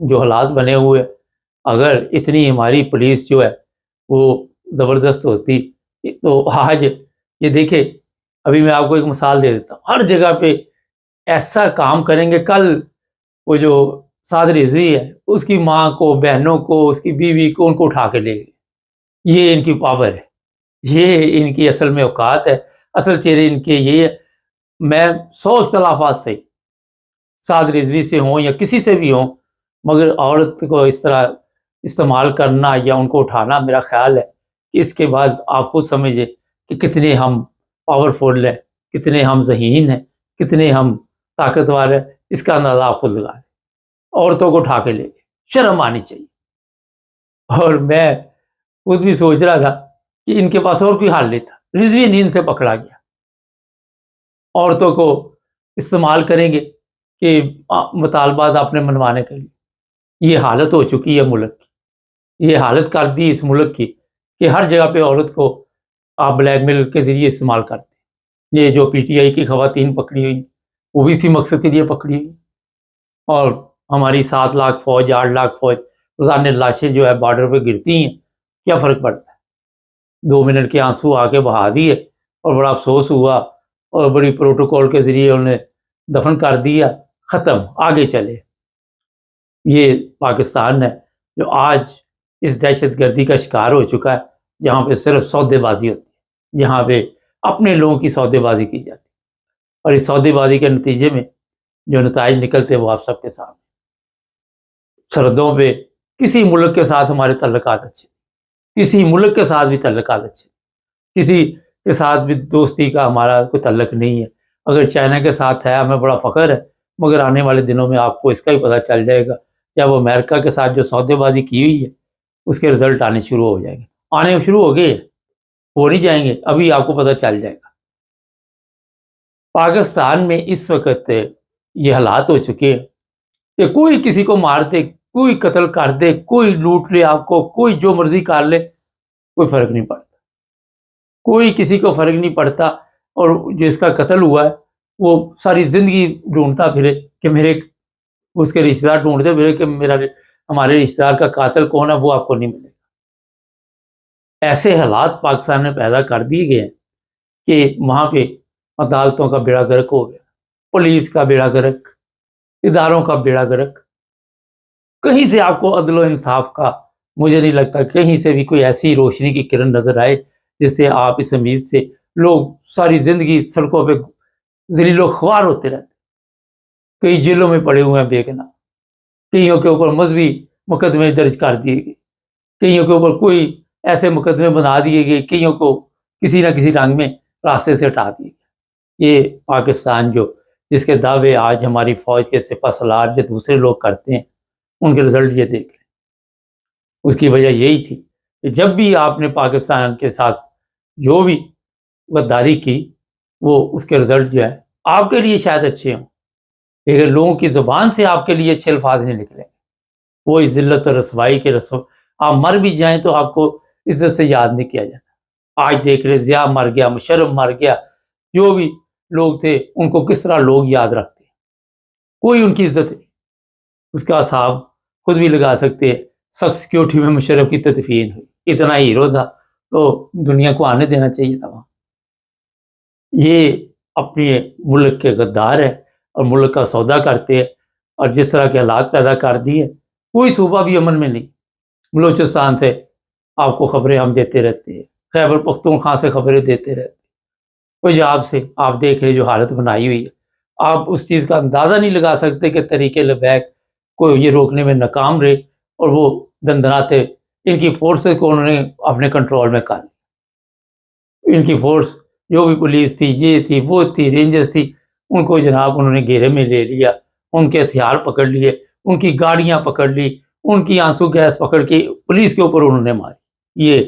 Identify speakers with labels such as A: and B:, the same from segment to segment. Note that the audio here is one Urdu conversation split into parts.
A: جو حالات بنے ہوئے، اگر اتنی ہماری پولیس جو ہے وہ زبردست ہوتی تو آج یہ دیکھیں، ابھی میں آپ کو ایک مثال دے دیتا ہوں، ہر جگہ پہ ایسا کام کریں گے، کل وہ جو سعد رضوی ہے اس کی ماں کو، بہنوں کو، اس کی بیوی کو، ان کو اٹھا کے لے گئے۔ یہ ان کی پاور ہے، یہ ان کی اصل میں اوقات ہے، اصل چہرے ان کے یہ ہے۔ میں 100 اختلافات سے سعد رضوی سے ہوں یا کسی سے بھی ہوں، مگر عورت کو اس طرح استعمال کرنا یا ان کو اٹھانا، میرا خیال ہے کہ اس کے بعد آپ خود سمجھیں کہ کتنے ہم پاورفل ہیں، کتنے ہم ذہین ہیں، کتنے ہم طاقتور ہیں، اس کا اندازہ آپ خود لگا لیں۔ عورتوں کو اٹھا کے لے گئے، شرم آنی چاہیے۔ اور میں خود بھی سوچ رہا تھا کہ ان کے پاس اور کوئی حل نہیں تھا، رضوی نیند سے پکڑا گیا۔ عورتوں کو استعمال کریں گے کہ مطالبات اپنے منوانے کے لیے۔ یہ حالت ہو چکی ہے ملک کی، یہ حالت کر دی اس ملک کی کہ ہر جگہ پہ عورت کو آپ بلیک میل کے ذریعے استعمال کرتے ہیں۔ یہ جو پی ٹی آئی کی خواتین پکڑی ہوئی، وہ بھی اسی مقصد کے لیے پکڑی ہوئی، اور ہماری 7 لاکھ فوج، 8 لاکھ فوج، روزانہ لاشیں جو ہے بارڈر پہ گرتی ہیں، کیا فرق پڑتا ہے؟ 2 منٹ کے آنسو آ کے بہا دیے اور بڑا افسوس ہوا، اور بڑی پروٹوکول کے ذریعے انہیں دفن کر دیا، ختم، آگے چلے۔ یہ پاکستان ہے جو آج اس دہشت گردی کا شکار ہو چکا ہے، جہاں پہ صرف سودے بازی ہوتی ہے، جہاں پہ اپنے لوگوں کی سودے بازی کی جاتی ہے، اور اس سودے بازی کے نتیجے میں جو نتائج نکلتے وہ آپ سب کے سامنے۔ سرحدوں پہ کسی ملک کے ساتھ ہمارے تعلقات اچھے، کسی ملک کے ساتھ بھی تعلقات اچھے، کسی کے ساتھ بھی دوستی کا ہمارا کوئی تعلق نہیں ہے۔ اگر چائنا کے ساتھ ہے ہمیں بڑا فخر ہے، مگر آنے والے دنوں میں آپ کو اس کا ہی پتہ چل جائے گا، جب امریکہ کے ساتھ جو سودے بازی کی ہوئی ہے اس کے رزلٹ آنے شروع ہو جائیں گے، آنے شروع ہو گئے، ہو نہیں جائیں گے، ابھی آپ کو پتہ چل جائے گا۔ پاکستان میں اس وقت یہ حالات ہو چکے ہیں کہ کوئی کسی کو مار دے، کوئی قتل کر دے، کوئی لوٹ لے آپ کو، کوئی جو مرضی کر لے، کوئی فرق نہیں پڑتا، کوئی کسی کو فرق نہیں پڑتا۔ اور جس کا قتل ہوا ہے وہ ساری زندگی ڈھونڈتا پھرے کہ میرے، اس کے رشتہ دار ڈھونڈتے پھرے کہ میرا، ہمارے رشتہ دار کا قاتل کون ہے، وہ آپ کو نہیں ملے گا۔ ایسے حالات پاکستان میں پیدا کر دیے گئے ہیں کہ وہاں پہ عدالتوں کا بیڑا گرک ہو گیا، پولیس کا بیڑا گرک، اداروں کا بیڑا گرک، کہیں سے آپ کو عدل و انصاف کا مجھے نہیں لگتا کہیں سے بھی کوئی ایسی روشنی کی کرن نظر آئے جس سے آپ اس امید سے، لوگ ساری زندگی سڑکوں پہ ذلیل و خوار ہوتے رہتے، کئی جیلوں میں پڑے ہوئے ہیں بے گناہ، کئیوں کے اوپر مذہبی مقدمے درج کر دیے گئے، کئیوں کے اوپر کوئی ایسے مقدمے بنا دیے گئے، کئیوں کو کسی نہ کسی رنگ میں راستے سے ہٹا دیے گئے۔ یہ پاکستان جو، جس کے دعوے آج ہماری فوج کے سپہ سالار جو دوسرے لوگ کرتے ہیں، ان کے رزلٹ یہ دیکھ لیں۔ اس کی وجہ یہی تھی کہ جب بھی آپ نے پاکستان کے ساتھ جو بھی غداری کی، وہ اس کے رزلٹ جو ہے آپ کے لیے شاید اچھے ہوں، لیکن لوگوں کی زبان سے آپ کے لیے اچھے الفاظ نہیں نکلے، وہ ذلت اور رسوائی کے رسم، آپ مر بھی جائیں تو آپ کو عزت سے یاد نہیں کیا جاتا۔ آج دیکھ رہے ضیاء مر گیا، مشرف مر گیا، جو بھی لوگ تھے ان کو کس طرح لوگ یاد رکھتے ہیں، کوئی ان کی عزت نہیں۔ اس کا حساب خود بھی لگا سکتے ہیں، سخت سیکیورٹی میں مشرف کی تدفین ہوئی، اتنا ہیرو تھا تو دنیا کو آنے دینا چاہیے تھا وہاں۔ یہ اپنے ملک کے غدار ہے اور ملک کا سودا کرتے ہیں، اور جس طرح کے حالات پیدا کر دیے، کوئی صوبہ بھی امن میں نہیں۔ بلوچستان سے آپ کو خبریں ہم دیتے رہتے ہیں، خیبر پختونخوا سے خبریں دیتے رہتے ہیں، پنجاب سے آپ دیکھ رہے جو حالت بنائی ہوئی ہے، آپ اس چیز کا اندازہ نہیں لگا سکتے کہ طریق لبیک کو یہ روکنے میں ناکام رہے، اور وہ دندناتے ان کی فورسز کو انہوں نے اپنے کنٹرول میں کر لیا۔ ان کی فورس جو بھی پولیس تھی، یہ تھی، وہ تھی، رینجرز تھی، ان کو جناب انہوں نے گھیرے میں لے لیا، ان کے ہتھیار پکڑ لیے، ان کی گاڑیاں پکڑ لی، ان کی آنسو گیس پکڑ کے پولیس کے اوپر انہوں نے ماری۔ یہ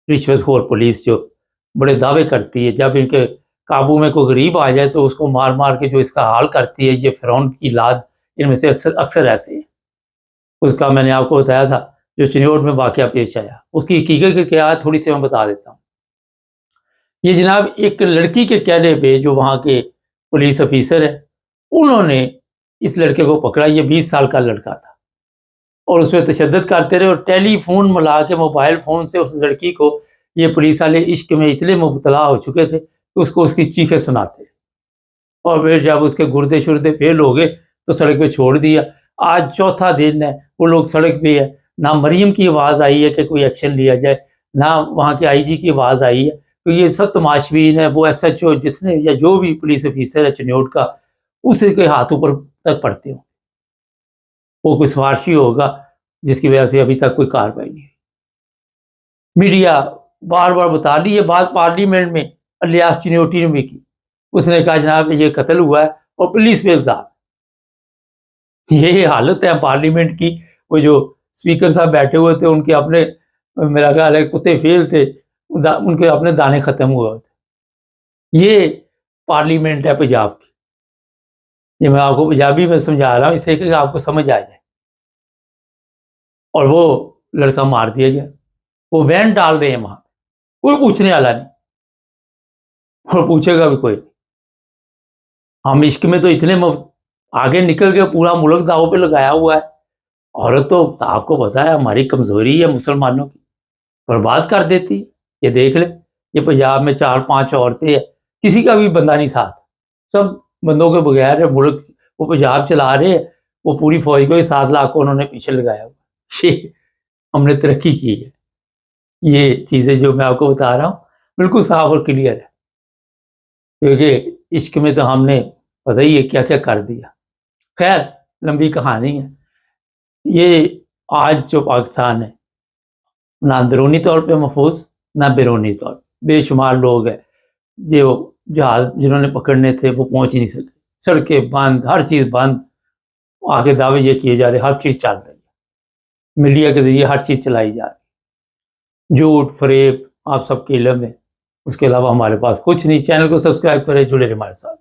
A: رشوت خور پولیس جو بڑے دعوے کرتی ہے، جب ان کے قابو میں کوئی غریب آ جائے تو اس کو مار مار کے جو اس کا حال کرتی ہے، یہ فرعون کی اولاد ان میں سے اکثر ایسے ہیں۔ اس کا میں نے آپ کو بتایا تھا جو چنیوٹ میں واقعہ پیش آیا، اس کی حقیقت کیا ہے تھوڑی سی میں بتا دیتا ہوں۔ یہ جناب ایک لڑکی کے کہنے پہ جو وہاں کے پولیس افیسر ہے، انہوں نے اس لڑکے کو پکڑا، یہ 20 سال کا لڑکا تھا، اور اس پہ تشدد کرتے رہے اور ٹیلی فون ملا کے موبائل فون سے اس لڑکی کو یہ پولیس والے عشق میں اتنے مبتلا ہو چکے تھے کہ اس کو اس کی چیخیں سناتے، اور پھر جب اس کے گردے شردے فیل ہو گئے تو سڑک پہ چھوڑ دیا۔ آج چوتھا دن ہے وہ لوگ سڑک پہ ہے، نہ مریم کی آواز آئی ہے کہ کوئی ایکشن لیا جائے، نہ وہاں کے آئی جی کی آواز آئی ہے۔ تو یہ سب تماشبین ہے، وہ ایس ایچ او جس نے یا جو بھی پولیس آفیسر ہے چنیوٹ کا، اسے کے ہاتھوں پر تک پڑتے ہوں، وہ کوئی سفارشی ہوگا جس کی وجہ سے ابھی تک کوئی کارروائی نہیں ہوئی۔ میڈیا بار بار بتا رہی ہے، بات پارلیمنٹ میں الیاس چنیوٹی نے بھی کی، اس نے کہا جناب یہ قتل ہوا ہے اور پولیس پہ الزام۔ یہ حالت ہے پارلیمنٹ کی۔ وہ جو اسپیکر صاحب بیٹھے ہوئے تھے ان کے اپنے، میرا خیال ہے کتے فیل تھے، ان کے اپنے دانے ختم ہوئے ہوتے۔ یہ پارلیمنٹ ہے پنجاب کی۔ یہ میں آپ کو پنجابی میں سمجھا رہا ہوں اس لیے کہ آپ کو سمجھ آ جائے۔ اور وہ لڑکا مار دیا گیا، وہ وین ڈال رہے ہیں وہاں، کوئی پوچھنے والا نہیں، اور پوچھے گا بھی کوئی نہیں۔ ہم عشق میں تو اتنے آگے نکل کے پورا ملک داؤ پہ لگایا ہوا ہے۔ عورت تو آپ کو پتا ہے ہماری کمزوری ہے مسلمانوں کی، برباد کر دیتی۔ یہ دیکھ لیں، یہ پنجاب میں 4-5 عورتیں ہیں، کسی کا بھی بندہ نہیں ساتھ، سب بندوں کے بغیر ہے ملک۔ وہ پنجاب چلا رہے ہیں، وہ پوری فوج کو ہی 7 لاکھ کو انہوں نے پیچھے لگایا ہوا۔ یہ ہم نے ترقی کی ہے۔ یہ چیزیں جو میں آپ کو بتا رہا ہوں بالکل صاف اور کلیئر ہے، کیونکہ عشق میں تو ہم نے پتہ ہی ہے کیا کیا کر دیا۔ خیر لمبی کہانی ہے۔ یہ آج جو پاکستان ہے نہ اندرونی طور پہ محفوظ نہ بیرونی طور پہ، بے شمار لوگ ہیں جو جہاز جنہوں نے پکڑنے تھے وہ پہنچ ہی نہیں سکتے، سڑکیں بند، ہر چیز بند، آگے دعوے یہ کیے جا رہے، ہر چیز چل رہی ہے، میڈیا کے ذریعے ہر چیز چلائی جا رہی، جھوٹ فریب آپ سب کے علم ہے۔ اس کے علاوہ ہمارے پاس کچھ نہیں۔ چینل کو سبسکرائب کریں، جڑے رہیں ہمارے ساتھ۔